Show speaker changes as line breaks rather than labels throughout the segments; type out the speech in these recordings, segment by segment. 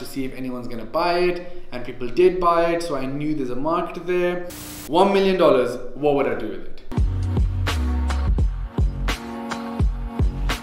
to see if anyone's gonna buy it, and people did buy it, so I knew there's a market there. $1 million, what would I do with it?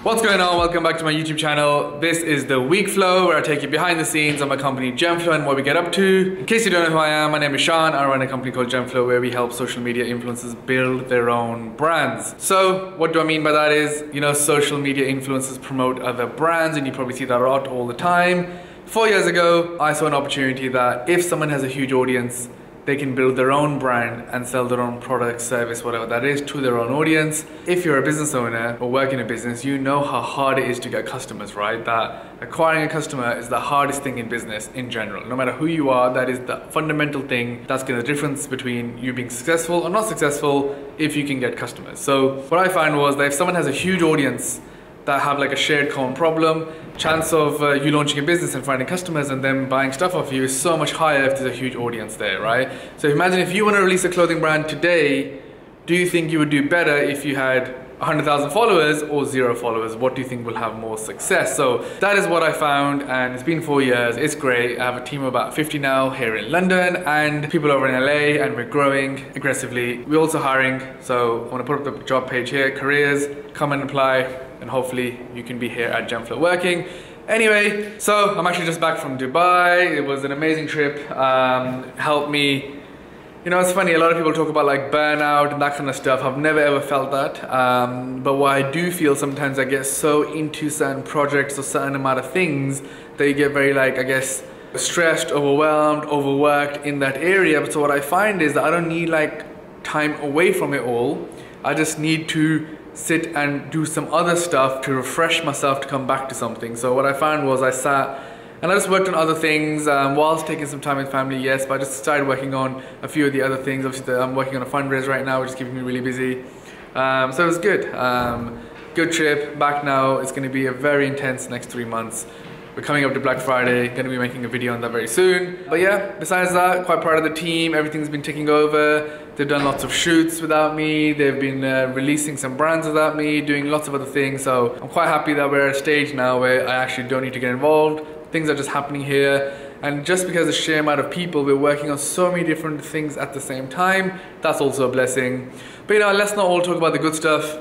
What's going on? Welcome back to my YouTube channel. This is the Weekflow, where I take you behind the scenes of my company Gemflow and what we get up to. In case you don't know who I am, my name is Shan. I run a company called Gemflow where we help social media influencers build their own brands. So what do I mean by that is, you know, social media influencers promote other brands, and you probably see that a lot all the time. 4 years ago, I saw an opportunity that if someone has a huge audience, they can build their own brand and sell their own product, service, whatever that is, to their own audience. If you're a business owner or work in a business, you know how hard it is to get customers, right? That acquiring a customer is the hardest thing in business in general. No matter who you are, that is the fundamental thing that's going to the difference between you being successful or not successful if you can get customers. So what I found was that if someone has a huge audience that have like a shared common problem, chance of you launching a business and finding customers and them buying stuff off you is so much higher if there's a huge audience there, right? So imagine if you want to release a clothing brand today, do you think you would do better if you had 100,000 followers or 0 followers? What do you think will have more success? So that is what I found, and it's been 4 years. It's great. I have a team of about 50 now here in London and people over in LA, and we're growing aggressively. We're also hiring, so I want to put up the job page here, careers, come and apply, and hopefully you can be here at Gemflow working. Anyway, so I'm actually just back from Dubai. It was an amazing trip. Helped me. You know, it's funny, a lot of people talk about like burnout and that kind of stuff. I've never ever felt that. But what I do feel sometimes, I get so into certain projects or certain amount of things that you get very like, I guess, stressed, overwhelmed, overworked in that area. But so what I find is that I don't need like time away from it all. I just need to sit and do some other stuff to refresh myself to come back to something. So what I found was I sat and I just worked on other things whilst taking some time with family, yes, but I just started working on a few of the other things. Obviously, I'm working on a fundraise right now, which is keeping me really busy. So it was good. Good trip, back now. It's going to be a very intense next 3 months. We're coming up to Black Friday, going to be making a video on that very soon. But yeah, besides that, quite proud of the team. Everything's been ticking over. They've done lots of shoots without me. They've been releasing some brands without me, doing lots of other things. So I'm quite happy that we're at a stage now where I actually don't need to get involved. Things are just happening here. And just because of the sheer amount of people, we're working on so many different things at the same time. That's also a blessing. But you know, let's not all talk about the good stuff,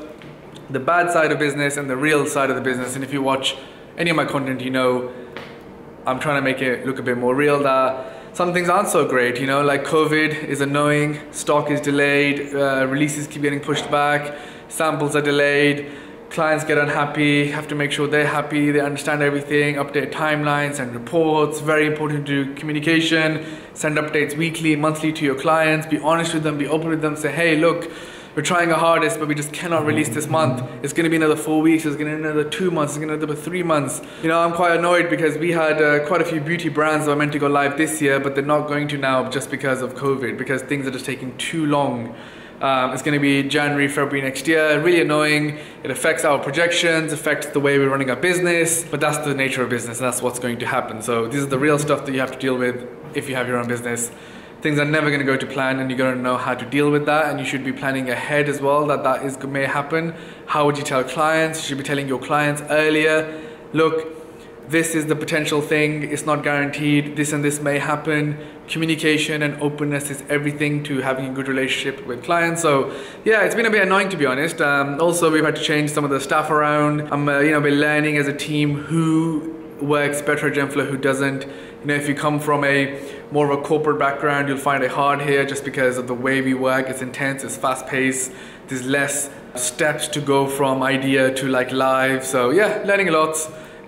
the bad side of business and the real side of the business. And if you watch any of my content, you know I'm trying to make it look a bit more real, that some things aren't so great, you know, like COVID is annoying, stock is delayed, releases keep getting pushed back, samples are delayed, clients get unhappy, have to make sure they're happy, they understand everything, update timelines and reports, very important to do communication, send updates weekly, monthly to your clients, be honest with them, be open with them, say, hey, look, we're trying our hardest, but we just cannot release this month. It's going to be another 4 weeks, it's going to be another 2 months, it's going to be another 3 months. You know, I'm quite annoyed because we had quite a few beauty brands that were meant to go live this year, but they're not going to now just because of COVID, because things are just taking too long. It's going to be January, February next year. Really annoying. It affects our projections, affects the way we're running our business, but that's the nature of business and that's what's going to happen. So this is the real stuff that you have to deal with if you have your own business. Things are never going to go to plan, and you're going to know how to deal with that, and you should be planning ahead as well that may happen. How would you tell clients? You should be telling your clients earlier, look, this is the potential thing, it's not guaranteed, this and this may happen. Communication and openness is everything to having a good relationship with clients. So yeah, it's been a bit annoying to be honest. Also, we've had to change some of the staff around. I'm you know, been learning as a team who works better at Gemflow, who doesn't. You know, if you come from a more of a corporate background, you'll find it hard here just because of the way we work. It's intense, it's fast paced, there's less steps to go from idea to like live. So yeah, learning a lot.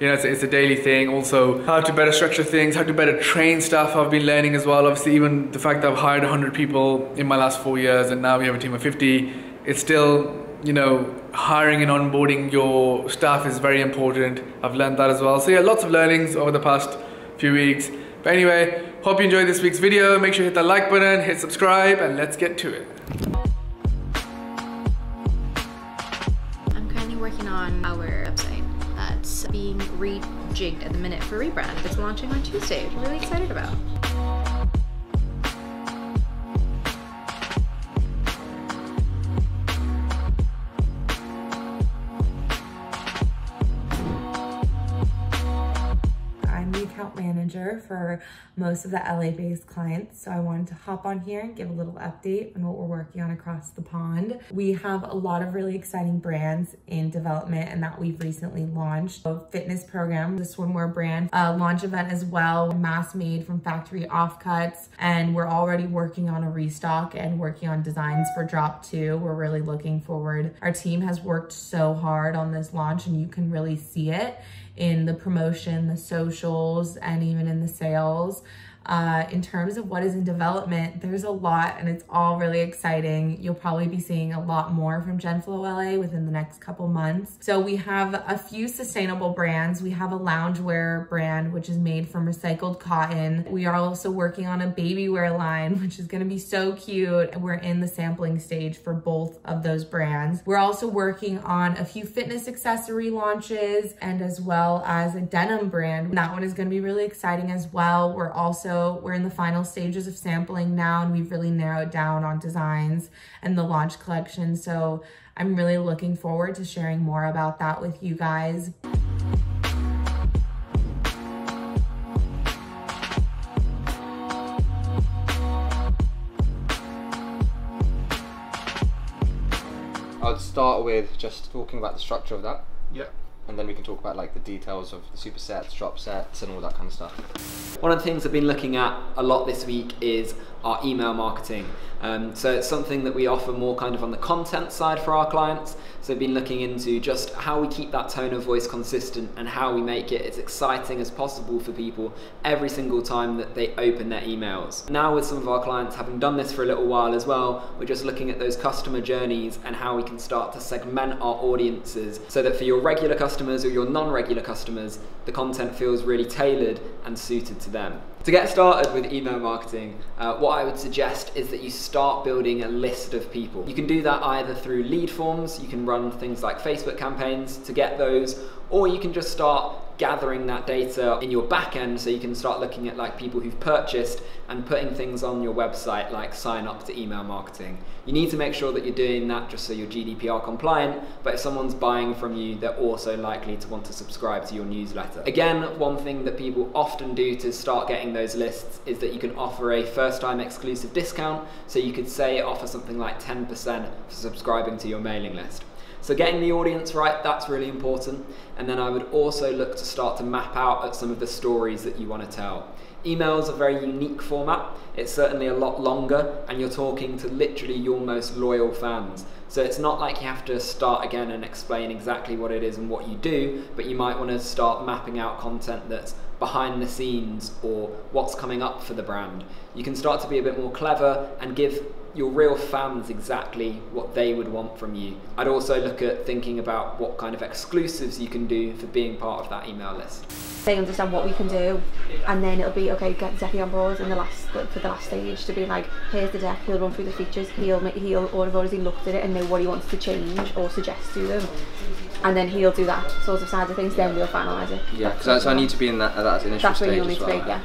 You know, it's a daily thing. Also, how to better structure things, how to better train staff I've been learning as well. Obviously, even the fact that I've hired 100 people in my last 4 years and now we have a team of 50, it's still, you know, hiring and onboarding your staff is very important. I've learned that as well. So yeah, lots of learnings over the past few weeks. But anyway, hope you enjoyed this week's video. Make sure you hit that like button, hit subscribe, and let's get to it.
I'm currently working on our website that's being rejigged at the minute for rebrand. It's launching on Tuesday, which I'm really excited about.
I'm the account manager manager for most of the LA-based clients. So I wanted to hop on here and give a little update on what we're working on across the pond. We have a lot of really exciting brands in development and that we've recently launched. A fitness program, the swimwear brand, launch event as well, mass made from factory offcuts. And we're already working on a restock and working on designs for drop 2. We're really looking forward. Our team has worked so hard on this launch and you can really see it in the promotion, the socials, and even in the sales. In terms of what is in development, there's a lot and it's all really exciting. You'll probably be seeing a lot more from Genflow LA within the next couple months. So we have a few sustainable brands. We have a loungewear brand, which is made from recycled cotton. We are also working on a baby wear line, which is gonna be so cute. We're in the sampling stage for both of those brands. We're also working on a few fitness accessory launches and as well as a denim brand. That one is gonna be really exciting as well. We're in the final stages of sampling now and we've really narrowed down on designs and the launch collection. So I'm really looking forward to sharing more about that with you guys.
I'd start with just talking about the structure of that.
Yeah.
And then we can talk about like the details of the supersets, drop sets, and all that kind of stuff.
One of the things I've been looking at a lot this week is our email marketing. So it's something that we offer more kind of on the content side for our clients. So I've been looking into just how we keep that tone of voice consistent and how we make it as exciting as possible for people every single time that they open their emails. Now with some of our clients having done this for a little while as well, we're just looking at those customer journeys and how we can start to segment our audiences so that for your regular customers or your non-regular customers, the content feels really tailored and suited to them. To get started with email marketing, what I would suggest is that you start building a list of people. You can do that either through lead forms, you can run things like Facebook campaigns to get those, or you can just start gathering that data in your back end so you can start looking at like people who've purchased and putting things on your website like sign up to email marketing. You need to make sure that you're doing that just so you're GDPR compliant, but if someone's buying from you, they're also likely to want to subscribe to your newsletter. Again, one thing that people often do to start getting those lists is that you can offer a first time exclusive discount. So you could say offer something like 10% for subscribing to your mailing list. So getting the audience right, that's really important. And then I would also look to start to map out at some of the stories that you want to tell. Email is a very unique format. It's certainly a lot longer and you're talking to literally your most loyal fans. So it's not like you have to start again and explain exactly what it is and what you do, but you might want to start mapping out content that's behind the scenes or what's coming up for the brand. You can start to be a bit more clever and give your real fans exactly what they would want from you. I'd also look at thinking about what kind of exclusives you can do for being part of that email list.
They understand what we can do, and then it'll be okay, get Zeki on board in for the last stage to be like, here's the deck, he'll run through the features, he'll or have already looked at it and know what he wants to change or suggest to them, and then he'll do that sort of side of things, then we'll finalise it.
Yeah, because I need to be in that initial
that's
stage
where you'll need
as well.
to be, yeah.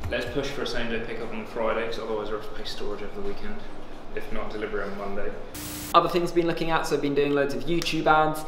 Let's push for a same day pickup on Friday, because otherwise we'll have to pay storage over the weekend. If not, delivery on Monday.
Other things I've been looking at, so I've been doing loads of YouTube ads,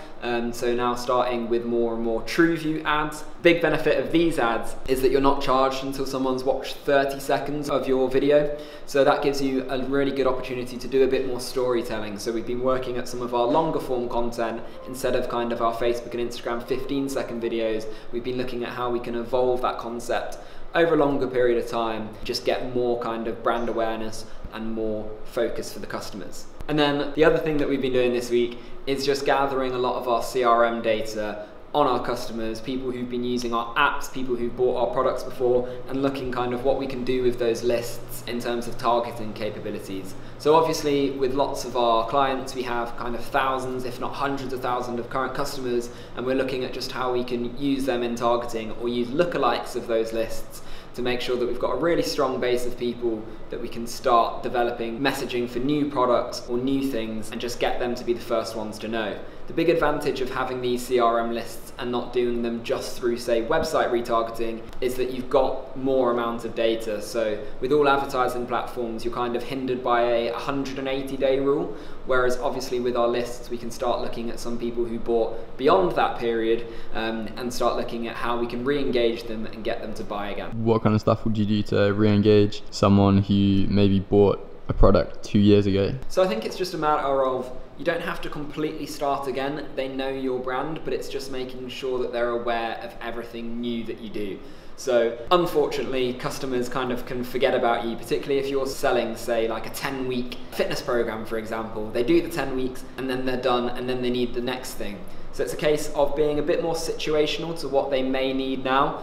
so now starting with more and more TrueView ads. Big benefit of these ads is that you're not charged until someone's watched 30 seconds of your video. So that gives you a really good opportunity to do a bit more storytelling. So we've been working at some of our longer form content instead of kind of our Facebook and Instagram 15-second videos. We've been looking at how we can evolve that concept over a longer period of time, just get more kind of brand awareness and more focus for the customers. And then the other thing that we've been doing this week is just gathering a lot of our CRM data on our customers, people who've been using our apps, people who've bought our products before, and looking kind of what we can do with those lists in terms of targeting capabilities. So obviously with lots of our clients, we have kind of thousands, if not hundreds of thousands of current customers, and we're looking at just how we can use them in targeting or use lookalikes of those lists to make sure that we've got a really strong base of people that we can start developing messaging for new products or new things and just get them to be the first ones to know. The big advantage of having these CRM lists and not doing them just through, say, website retargeting is that you've got more amount of data. So with all advertising platforms, you're kind of hindered by a 180-day rule, Whereas obviously with our lists, we can start looking at some people who bought beyond that period and start looking at how we can re-engage them and get them to buy again.
What kind of stuff would you do to re-engage someone who maybe bought a product 2 years ago?
So I think it's just a matter of, you don't have to completely start again. They know your brand, but it's just making sure that they're aware of everything new that you do. So unfortunately, customers kind of can forget about you, particularly if you're selling, say, like a 10-week fitness program, for example. They do the 10 weeks and then they're done and then they need the next thing. So it's a case of being a bit more situational to what they may need now.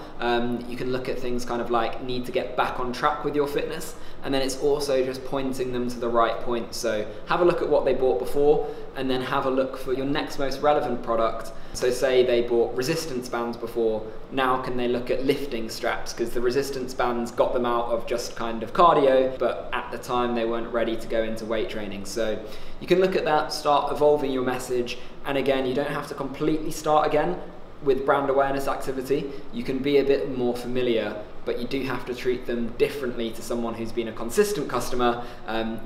You can look at things kind of like need to get back on track with your fitness, and then it's also just pointing them to the right point. So have a look at what they bought before, and then have a look for your next most relevant product. So say they bought resistance bands before, now can they look at lifting straps? Because the resistance bands got them out of just kind of cardio, but at the time they weren't ready to go into weight training. So you can look at that, start evolving your message, and again, you don't have to completely start again with brand awareness activity. You can be a bit more familiar, but you do have to treat them differently to someone who's been a consistent customer,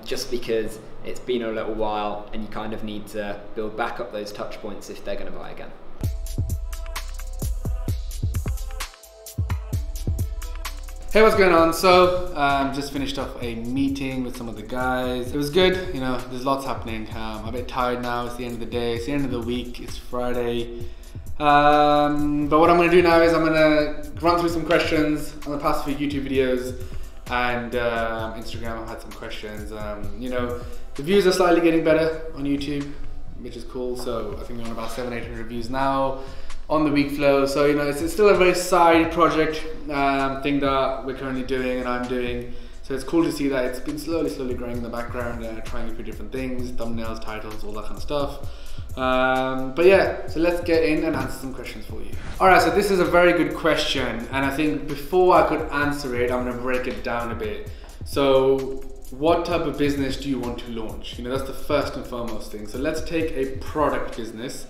just because it's been a little while and you kind of need to build back up those touch points if they're going to buy again.
Hey, what's going on? So, just finished off a meeting with some of the guys. It was good, you know, there's lots happening. I'm a bit tired now, it's the end of the day, it's the end of the week, it's Friday. But what I'm gonna do now is I'm gonna run through some questions on the past few YouTube videos, and Instagram. I've had some questions. You know, the views are slightly getting better on YouTube, which is cool. So I think we're on about 700-800 views now on the Weekflow. So, you know, it's still a very side project thing that we're currently doing and I'm doing. So it's cool to see that it's been slowly growing in the background, trying a few different things, thumbnails, titles, all that kind of stuff. But yeah, so let's get in and answer some questions for you. All right, so this is a very good question, and I think before I could answer it, I'm gonna break it down a bit. So what type of business do you want to launch? You know, that's the first and foremost thing. So let's take a product business.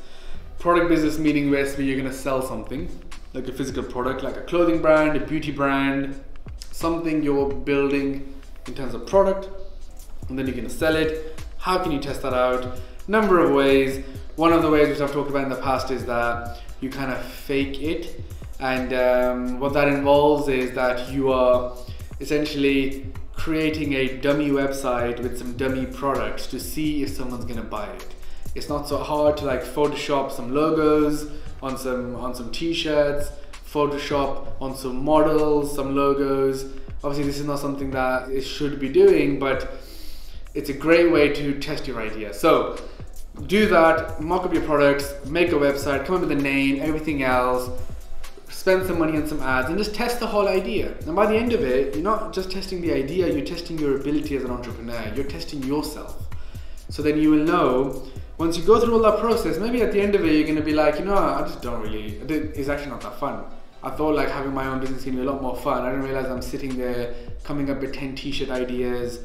Product business meaning where you're gonna sell something, like a physical product, like a clothing brand, a beauty brand, something you're building in terms of product, and then you're gonna sell it. How can you test that out? Number of ways. One of the ways which I've talked about in the past is that you kind of fake it, and what that involves is that you are essentially creating a dummy website with some dummy products to see if someone's gonna buy it. It's not so hard to like Photoshop some logos on some t-shirts, Photoshop on some models, some logos. Obviously this is not something that it should be doing, but it's a great way to test your idea. So do that, mock up your products, make a website, come up with a name, everything else, spend some money on some ads, and just test the whole idea. And by the end of it, you're not just testing the idea, you're testing your ability as an entrepreneur, you're testing yourself. So then you will know, once you go through all that process, maybe at the end of it, you're gonna be like, you know, I just don't really, it's actually not that fun. I thought like having my own business is gonna be a lot more fun. I didn't realize I'm sitting there coming up with 10 t-shirt ideas,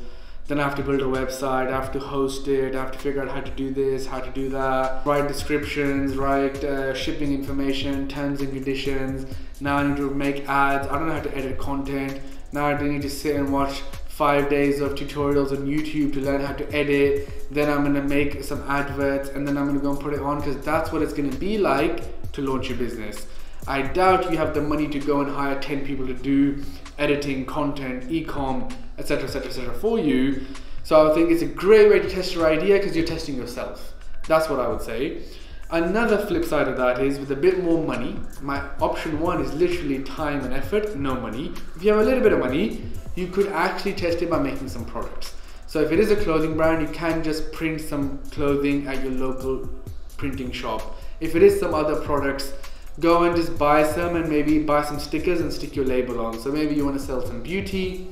then I have to build a website, I have to host it, I have to figure out how to do this, how to do that, write descriptions, write shipping information, terms and conditions. Now I need to make ads, I don't know how to edit content. Now I need to sit and watch 5 days of tutorials on YouTube to learn how to edit. Then I'm gonna make some adverts, and then I'm gonna go and put it on, because that's what it's gonna be like to launch your business. I doubt you have the money to go and hire 10 people to do editing, content, e-com, etc, for you. So I think it's a great way to test your idea, because you're testing yourself. That's what I would say. Another flip side of that is with a bit more money. My option one is literally time and effort, no money. If you have a little bit of money, you could actually test it by making some products. So if it is a clothing brand, you can just print some clothing at your local printing shop. If it is some other products, go and just buy some, and maybe buy some stickers and stick your label on. So maybe you want to sell some beauty,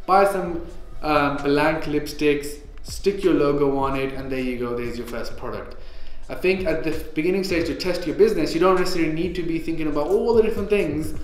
buy some blank lipsticks, stick your logo on it, and there you go, there's your first product. I think at the beginning stage to test your business, you don't necessarily need to be thinking about all the different things.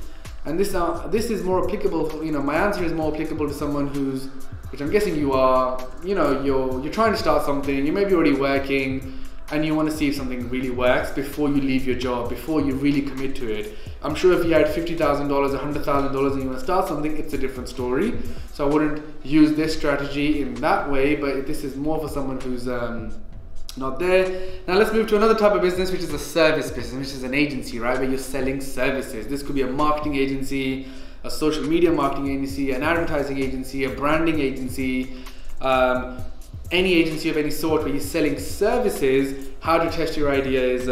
And this is more applicable for, you know, my answer is more applicable to someone who's, which I'm guessing you are, you know, you're trying to start something, you may be already working, and you want to see if something really works before you leave your job, before you really commit to it. I'm sure if you had $50,000, $100,000 and you want to start something, it's a different story. So I wouldn't use this strategy in that way, but this is more for someone who's not there. Now let's move to another type of business, which is a service business, which is an agency, right? Where you're selling services. This could be a marketing agency, a social media marketing agency, an advertising agency, a branding agency, any agency of any sort where you're selling services. How to test your idea is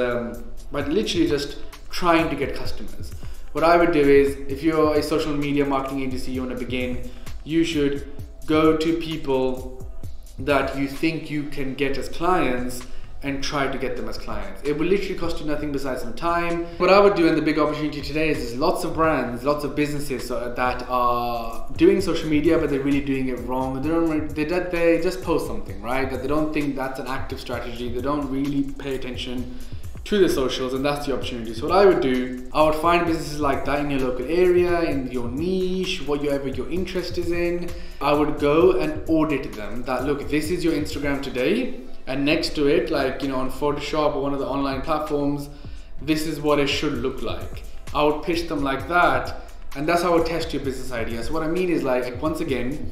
by literally just trying to get customers. What I would do is, if you're a social media marketing agency, you want to begin, you should go to people that you think you can get as clients and try to get them as clients. It will literally cost you nothing besides some time. What I would do, and the big opportunity today is there's lots of brands, lots of businesses that are doing social media, but they're really doing it wrong. They just post something, right? That they don't think that's an active strategy. They don't really pay attention to the socials, and that's the opportunity. So what I would do, I would find businesses like that in your local area, in your niche, whatever your interest is in. I would go and audit them that, look, this is your Instagram today, and next to it, like, you know, on Photoshop or one of the online platforms, this is what it should look like. I would pitch them like that, and that's how I would test your business idea. So what I mean is, like, once again,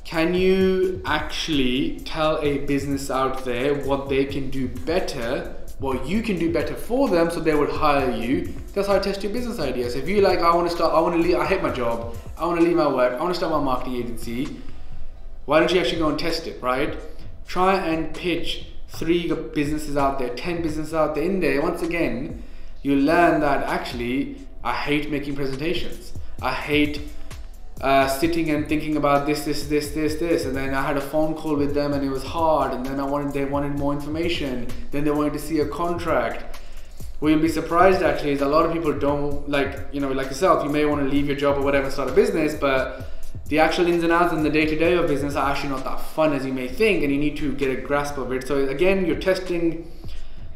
can you actually tell a business out there what they can do better, what you can do better for them, so they would hire you? That's how I test your business ideas. If you like, I hate my job, I want to leave my work, I want to start my marketing agency, why don't you actually go and test it, right? Try and pitch 3 businesses out there, 10 businesses out there. In there, once again, you learn that actually, I hate making presentations. I hate sitting and thinking about this, and then I had a phone call with them and it was hard, and then they wanted more information, then they wanted to see a contract. What you'll be surprised actually is a lot of people don't, like, you know, like yourself, you may want to leave your job or whatever and start a business, but the actual ins and outs and the day-to-day of business are actually not that fun as you may think, and you need to get a grasp of it. So again, you're testing,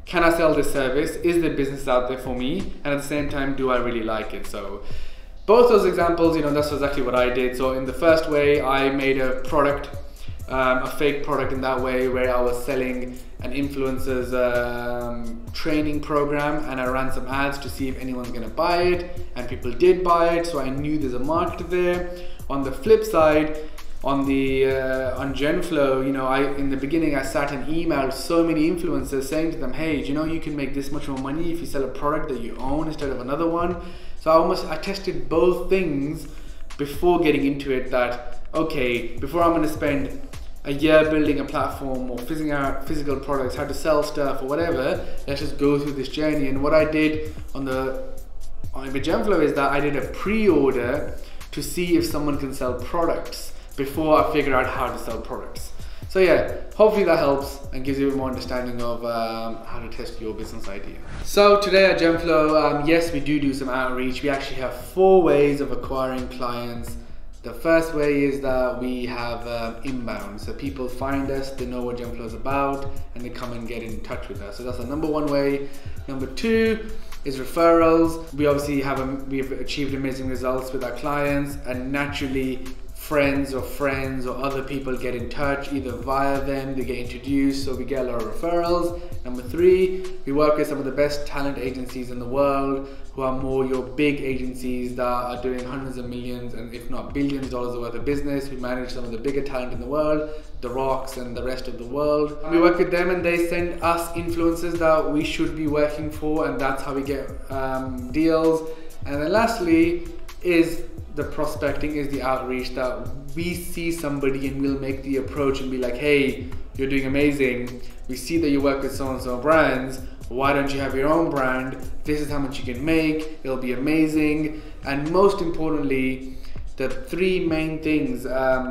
can I sell this service? Is there business out there for me? And at the same time, do I really like it? So both those examples, you know, that's exactly what I did. So in the first way, I made a product, a fake product in that way, where I was selling an influencer's training program, and I ran some ads to see if anyone's gonna buy it, and people did buy it, so I knew there's a market there. On the flip side, on Genflow, you know, in the beginning I sat and emailed so many influencers saying to them, hey, do you know you can make this much more money if you sell a product that you own instead of another one? So I tested both things before getting into it, that okay, before I'm going to spend a year building a platform or figuring out physical products, how to sell stuff or whatever, let's just go through this journey. And what I did on Genflow is that I did a pre-order to see if someone can sell products before I figure out how to sell products. So yeah, hopefully that helps and gives you a bit more understanding of how to test your business idea. So today at Genflow, yes, we do some outreach. We actually have 4 ways of acquiring clients. The first way is that we have inbound. So people find us, they know what Genflow is about, and they come and get in touch with us. So that's the number 1 way. Number 2 is referrals. We obviously we've achieved amazing results with our clients, and naturally friends or other people get in touch, either via them, they get introduced, so we get a lot of referrals. Number 3, we work with some of the best talent agencies in the world, who are more your big agencies that are doing hundreds of millions and if not billions of dollars worth of business. We manage some of the bigger talent in the world, the Rocks and the rest of the world. We work with them and they send us influencers that we should be working for, and that's how we get deals. And then lastly is the prospecting, is the outreach, that we see somebody and we'll make the approach and be like, hey, you're doing amazing. We see that you work with so-and-so brands. Why don't you have your own brand? This is how much you can make. It'll be amazing. And most importantly, the 3 main things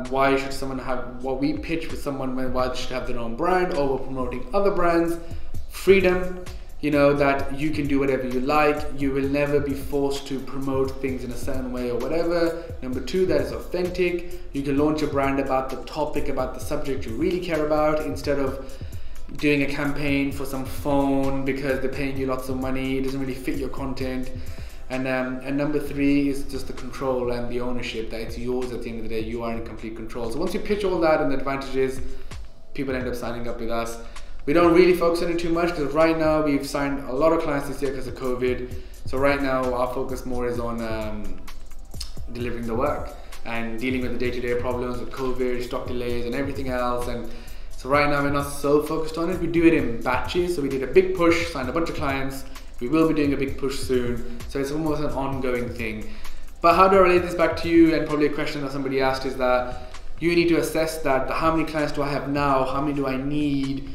why should someone have, what we pitch with someone, why they should have their own brand over promoting other brands. Freedom, you know, that you can do whatever you like. You will never be forced to promote things in a certain way or whatever. Number 2, that is authentic. You can launch a brand about the topic, about the subject you really care about, instead of doing a campaign for some phone because they're paying you lots of money. It doesn't really fit your content. And number 3 is just the control and the ownership, that it's yours at the end of the day. You are in complete control. So once you pitch all that and the advantages, people end up signing up with us. We don't really focus on it too much because right now we've signed a lot of clients this year because of COVID. So right now our focus more is on delivering the work and dealing with the day-to-day problems with COVID, stock delays and everything else. And so right now we're not so focused on it. We do it in batches. So we did a big push, signed a bunch of clients. We will be doing a big push soon. So it's almost an ongoing thing. But how do I relate this back to you? And probably a question that somebody asked is that you need to assess that how many clients do I have now? How many do I need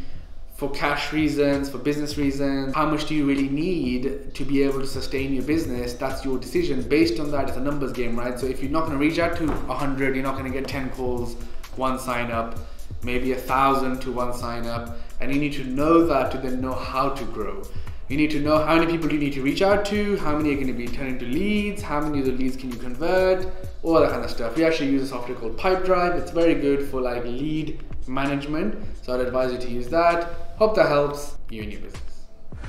for cash reasons, for business reasons? How much do you really need to be able to sustain your business? That's your decision. Based on that, it's a numbers game, right? So if you're not going to reach out to 100, you're not going to get 10 calls, 1 sign up, maybe 1,000 to 1 sign up. And you need to know that to then know how to grow. You need to know how many people you need to reach out to, how many are going to be turned into leads, how many of the leads can you convert, all that kind of stuff. We actually use a software called Pipedrive. It's very good for like lead management. So I'd advise you to use that. Hope that helps you in your business.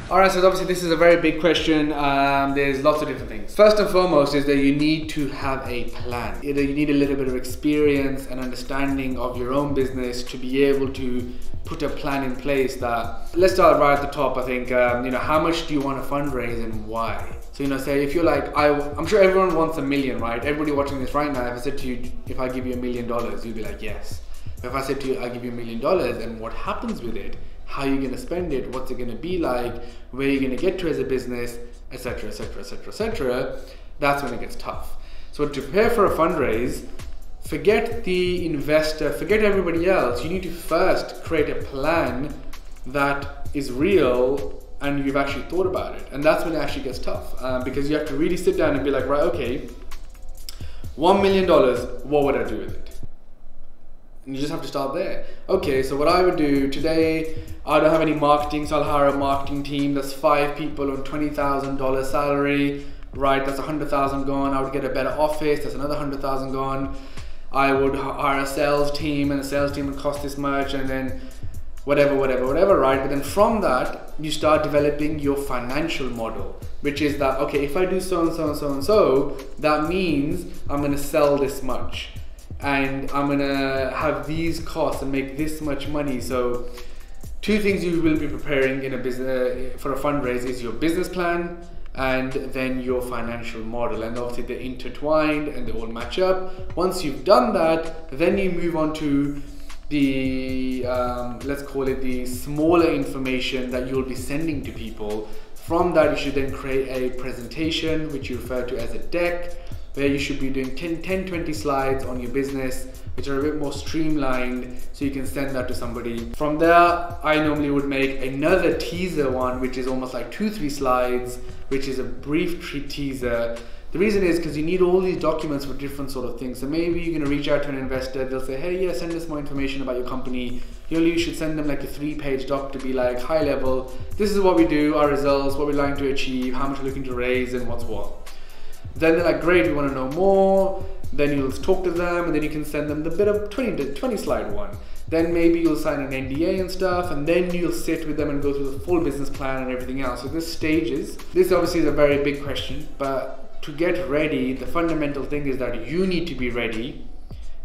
Alright, so obviously this is a very big question. There's lots of different things. First and foremost is that you need to have a plan. Either you need a little bit of experience and understanding of your own business to be able to put a plan in place that, let's start right at the top. I think, how much do you want to fundraise and why? So, say if you're like, I'm sure everyone wants $1 million, right? Everybody watching this right now, if I said to you, if I give you $1 million, you'd be like, yes. But if I said to you, I give you $1 million and what happens with it, how are you going to spend it, what's it going to be like, where are you going to get to as a business, etc., etc., etc., etc., that's when it gets tough. So to prepare for a fundraise, forget the investor, forget everybody else. You need to first create a plan that is real and you've actually thought about it. And that's when it actually gets tough because you have to really sit down and be like, right, okay, $1 million, what would I do with it? And you just have to start there. Okay, so what I would do today, I don't have any marketing, so I'll hire a marketing team. That's 5 people on $20,000 salary, right? That's 100,000 gone. I would get a better office. That's another 100,000 gone. I would hire a sales team, and the sales team would cost this much, and then whatever, right? But then from that, you start developing your financial model, which is that, okay, if I do so and so and so and so, that means I'm gonna sell this much. And I'm gonna have these costs and make this much money. So 2 things you will be preparing in a business for a fundraise is your business plan and then your financial model, and obviously they're intertwined and they all match up. Once you've done that, then you move on to the let's call it the smaller information that you'll be sending to people. From that, you should then create a presentation, which you refer to as a deck, where you should be doing 10-20 slides on your business, which are a bit more streamlined, so you can send that to somebody. From there, I normally would make another teaser one, which is almost like 2-3 slides, which is a brief teaser. The reason is because you need all these documents for different sort of things. So maybe you're gonna reach out to an investor, they'll say, hey, yeah, send us more information about your company. You should send them like a 3-page doc to be like high level. This is what we do, our results, what we're looking to achieve, how much we're looking to raise, and what's what. Then they're like, great, we want to know more. Then you'll talk to them, and then you can send them the bit of 20 slide one. Then maybe you'll sign an NDA and stuff, and then you'll sit with them and go through the full business plan and everything else. So there's stages. This obviously is a very big question, but to get ready, the fundamental thing is that you need to be ready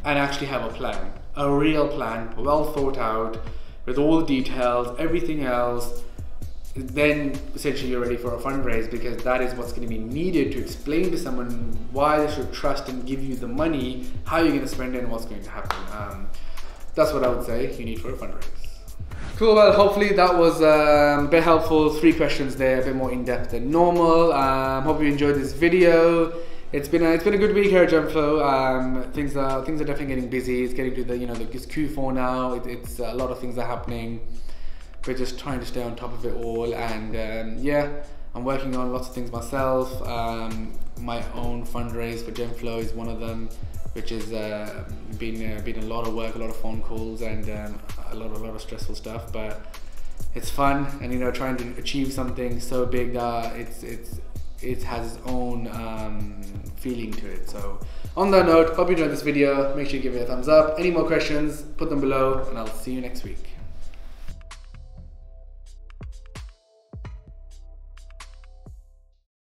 and actually have a plan, a real plan, well thought out, with all the details, everything else. Then essentially you're ready for a fundraise, because that is what's going to be needed to explain to someone why they should trust and give you the money, how you're going to spend it, and what's going to happen. That's what I would say you need for a fundraise. Cool, well, hopefully that was a bit helpful. 3 questions there, a bit more in-depth than normal. Hope you enjoyed this video. It's been a good week here at Gemflow. Things are definitely getting busy. It's getting to the it's Q4 now. It's a lot of things are happening. We're just trying to stay on top of it all, and yeah, I'm working on lots of things myself. My own fundraise for Gemflow is one of them, which has been a lot of work, a lot of phone calls, and a lot of stressful stuff. But it's fun, and trying to achieve something so big that it has its own feeling to it. So on that note, hope you enjoyed this video. Make sure you give it a thumbs up. Any more questions, put them below, and I'll see you next week.